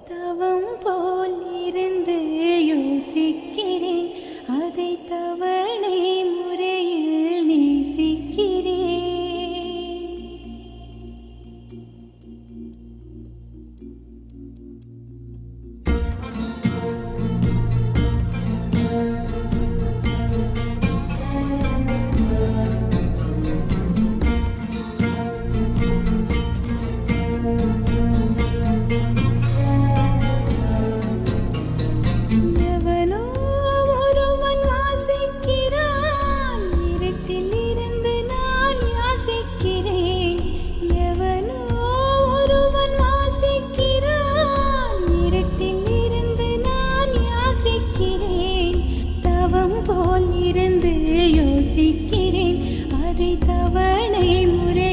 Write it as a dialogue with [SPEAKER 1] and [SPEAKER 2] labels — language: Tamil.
[SPEAKER 1] தவம் போல் இருந்து யோசிக்கிறேன், அதை தவணை முறையில் நேசிக்கிறேன். எவனோ ஒருவன் வாசிக்கிறான், இருட்டில் இருந்து நான் யாசிக்கிறேன். எவனோ ஒருவன் வாசிக்கிறான், இருட்டில் இருந்து நான் யாசிக்கிறேன். தவம் போல் இருந்து யோசிக்கிறேன், அதை தவணை முறை